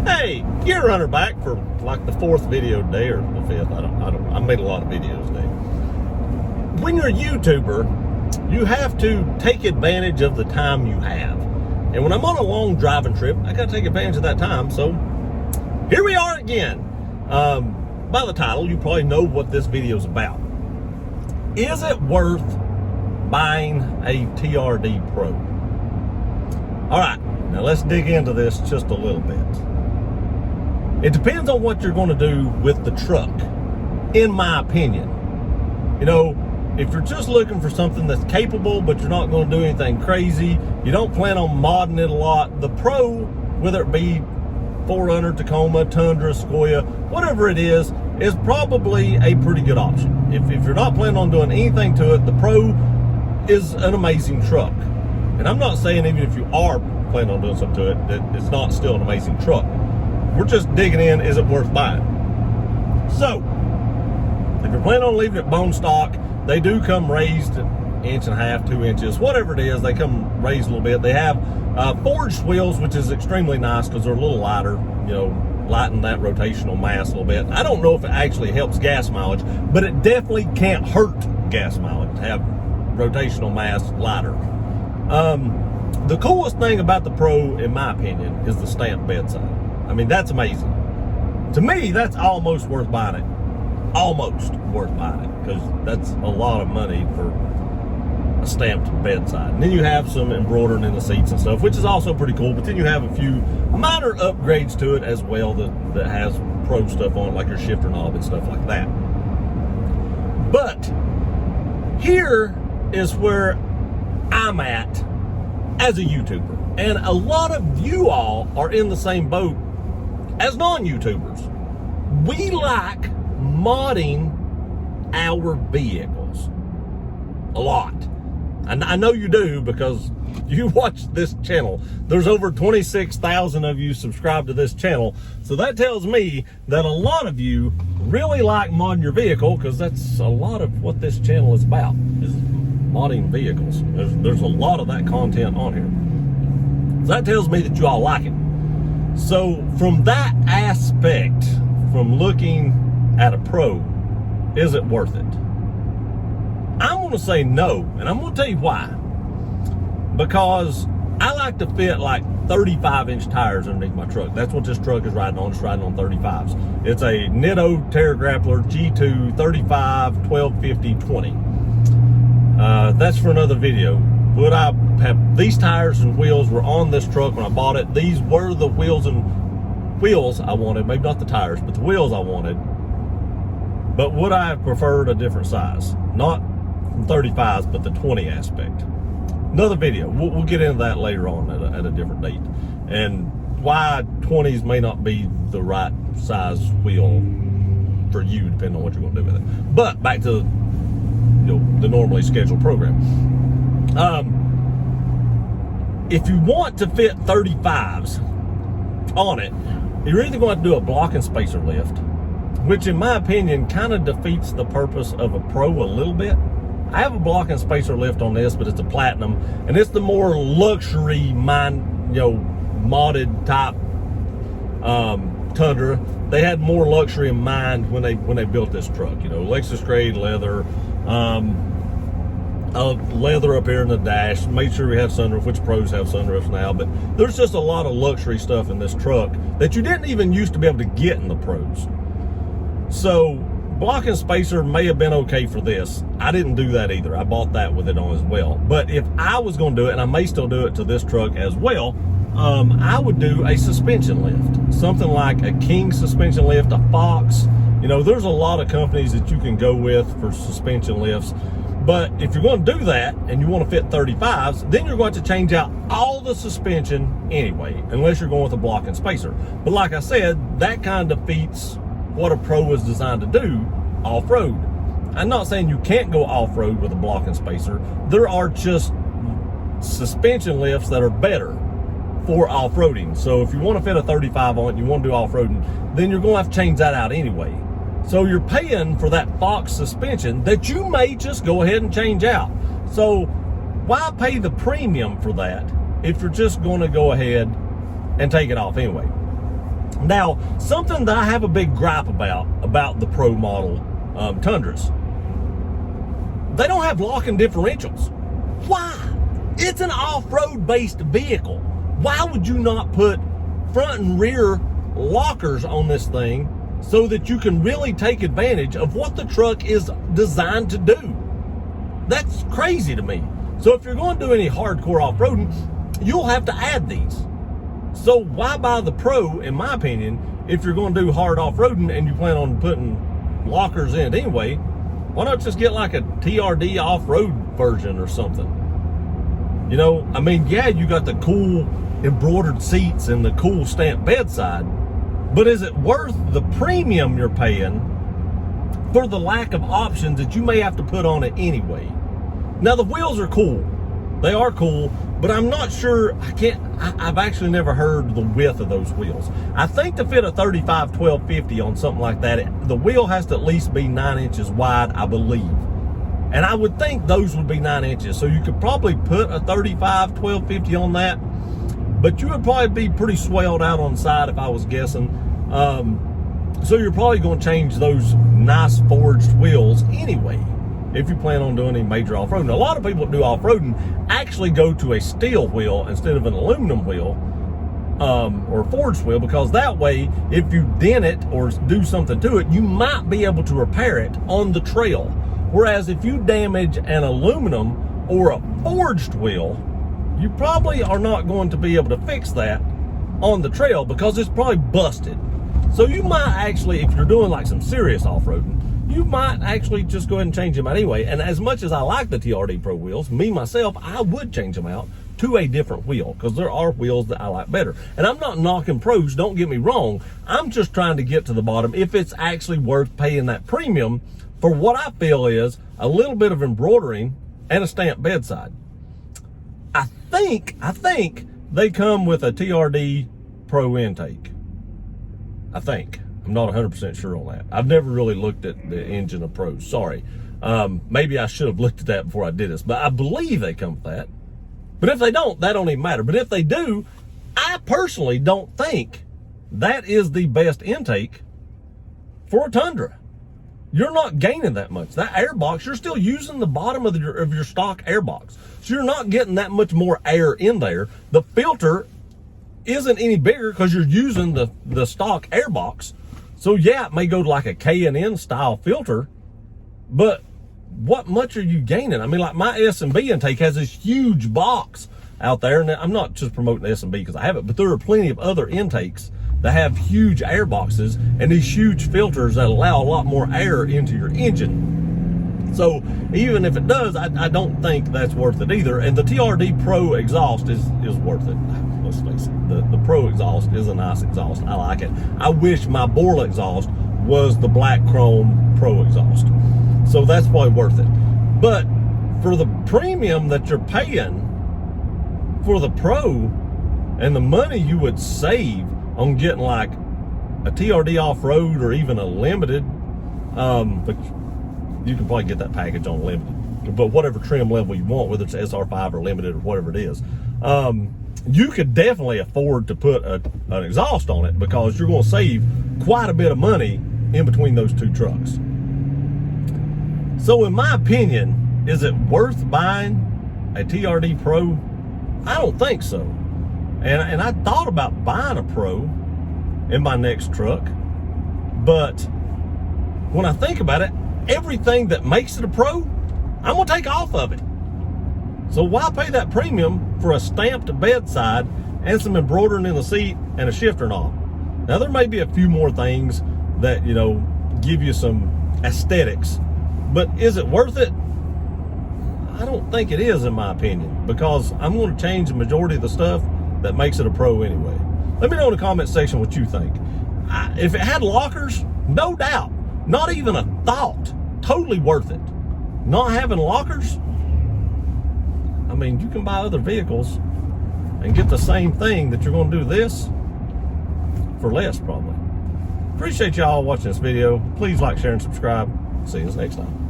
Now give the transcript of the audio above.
Hey, Gear Runner back for like the 4th video today, or the 5th. I made a lot of videos today. When you're a YouTuber, you have to take advantage of the time you have. And when I'm on a long driving trip, I gotta take advantage of that time. So here we are again. By the title, you probably know what this video is about. Is it worth buying a TRD Pro? All right, now let's dig into this just a little bit. It depends on what you're going to do with the truck, in my opinion. You know, if you're just looking for something that's capable, but you're not going to do anything crazy, you don't plan on modding it a lot, the Pro, whether it be 4Runner, Tacoma, Tundra, Sequoia, whatever it is probably a pretty good option. If you're not planning on doing anything to it, the Pro is an amazing truck. And I'm not saying even if you are planning on doing something to it, that it's not still an amazing truck. We're just digging in, is it worth buying? So, if you're planning on leaving it bone stock, they do come raised 1.5 inches, 2 inches, whatever it is, they come raised a little bit. They have forged wheels, which is extremely nice because they're a little lighter, you know, lighten that rotational mass a little bit. I don't know if it actually helps gas mileage, but it definitely can't hurt gas mileage to have rotational mass lighter. The coolest thing about the Pro, in my opinion, is the stamped bedside. I mean, that's amazing. To me, that's almost worth buying it. Almost worth buying it, because that's a lot of money for a stamped bedside. And then you have some embroidering in the seats and stuff, which is also pretty cool. But then you have a few minor upgrades to it as well that has Pro stuff on it, like your shifter knob and stuff like that. But here is where I'm at as a YouTuber. And a lot of you all are in the same boat as non-YouTubers. We like modding our vehicles a lot. And I know you do, because you watch this channel. There's over 26,000 of you subscribed to this channel. So that tells me that a lot of you really like modding your vehicle, because that's a lot of what this channel is about, is modding vehicles. There's a lot of that content on here. So that tells me that you all like it. So from that aspect, from looking at a Pro, is it worth it? I'm going to say no, and I'm going to tell you why. Because I like to fit like 35-inch tires underneath my truck. That's what this truck is riding on. It's riding on 35s. It's a Nitto Terra Grappler G2 35 1250 20. That's for another video. But I have these tires and wheels were on this truck when I bought it. These were the wheels I wanted. Maybe not the tires, but the wheels I wanted. But would I have preferred a different size? Not from 35s, but the 20 aspect. Another video. We'll get into that later on at a different date. And why 20s may not be the right size wheel for you, depending on what you're going to do with it. But back to the normally scheduled program. If you want to fit 35s on it, you're either going to do a block and spacer lift, which in my opinion kind of defeats the purpose of a Pro a little bit. I have a block and spacer lift on this, but it's a platinum, and it's the more luxury modded type Tundra. They had more luxury in mind when they built this truck. You know, Lexus grade leather, leather up here in the dash. Made sure we have sunroof, which Pros have sunroofs now, but there's just a lot of luxury stuff in this truck that you didn't even used to be able to get in the Pros. So block and spacer may have been okay for this. I didn't do that either. I bought that with it on as well. But if I was going to do it, and I may still do it to this truck as well, I would do a suspension lift. Something like a King suspension lift, a Fox. You know, there's a lot of companies that you can go with for suspension lifts. But if you're going to do that and you want to fit 35s, then you're going to change out all the suspension anyway, unless you're going with a block and spacer. But like I said, that kind of defeats what a Pro was designed to do off-road. I'm not saying you can't go off-road with a block and spacer. There are just suspension lifts that are better for off-roading. So if you want to fit a 35 on it, you want to do off-roading, then you're going to have to change that out anyway. So you're paying for that Fox suspension that you may just go ahead and change out. So why pay the premium for that if you're just going to go ahead and take it off anyway? Now, something that I have a big gripe about the Pro model Tundras, they don't have locking differentials. Why? It's an off-road based vehicle. Why would you not put front and rear lockers on this thing so that you can really take advantage of what the truck is designed to do? That's crazy to me. So if you're going to do any hardcore off-roading, you'll have to add these. So why buy the Pro, in my opinion, if you're going to do hard off-roading and you plan on putting lockers in it anyway? Why not just get like a TRD off-road version or something? You know, I mean, yeah, you got the cool embroidered seats and the cool stamped bedside, but is it worth the premium you're paying for the lack of options that you may have to put on it anyway? Now, the wheels are cool. They are cool, but I'm not sure, I've actually never heard the width of those wheels. I think to fit a 35 1250 on something like that, the wheel has to at least be 9 inches wide, I believe. And I would think those would be 9 inches. So you could probably put a 35 1250 on that, but you would probably be pretty swelled out on the side if I was guessing. So you're probably going to change those nice forged wheels anyway, if you plan on doing any major off-roading. A lot of people that do off-roading actually go to a steel wheel instead of an aluminum wheel or a forged wheel, because that way, if you dent it or do something to it, you might be able to repair it on the trail. Whereas if you damage an aluminum or a forged wheel, you probably are not going to be able to fix that on the trail because it's probably busted. So you might actually, if you're doing like some serious off-roading, you might actually just go ahead and change them out anyway. And as much as I like the TRD Pro wheels, me myself, I would change them out to a different wheel, because there are wheels that I like better. And I'm not knocking Pros, don't get me wrong. I'm just trying to get to the bottom if it's actually worth paying that premium for what I feel is a little bit of embroidering and a stamped bedside. I think they come with a TRD Pro intake. I think. I'm not 100% sure on that. I've never really looked at the engine of Pros. Sorry. Maybe I should have looked at that before I did this, but I believe they come with that. But if they don't, that don't even matter. But if they do, I personally don't think that is the best intake for a Tundra. You're not gaining that much. That airbox, you're still using the bottom of your stock airbox. So you're not getting that much more air in there. The filter isn't any bigger because you're using the stock airbox. So yeah, it may go to like a K&N style filter, but what much are you gaining? I mean, like my S&B intake has this huge box out there, and I'm not just promoting the S&B because I have it, but there are plenty of other intakes that have huge air boxes and these huge filters that allow a lot more air into your engine. So even if it does, I don't think that's worth it either. And the TRD Pro Exhaust is worth it. Let's face it, the Pro Exhaust is a nice exhaust. I like it. I wish my Borla exhaust was the black chrome Pro Exhaust. So that's probably worth it. But for the premium that you're paying for the Pro and the money you would save on getting like a TRD off-road or even a limited, but you can probably get that package on limited, but whatever trim level you want, whether it's SR5 or limited or whatever it is, you could definitely afford to put an exhaust on it, because you're going to save quite a bit of money in between those two trucks. So in my opinion, is it worth buying a TRD Pro? I don't think so. And I thought about buying a Pro in my next truck, but when I think about it, everything that makes it a Pro, I'm gonna take off of it. So why pay that premium for a stamped bedside and some embroidering in the seat and a shifter knob? Now there may be a few more things that, you know, give you some aesthetics, but is it worth it? I don't think it is, in my opinion, because I'm going to change the majority of the stuff that makes it a Pro anyway. Let me know in the comment section what you think. If it had lockers, no doubt, not even a thought, totally worth it. Not having lockers, I mean, you can buy other vehicles and get the same thing that you're going to do this for less, probably. Appreciate y'all watching this video. Please like, share, and subscribe. See you next time.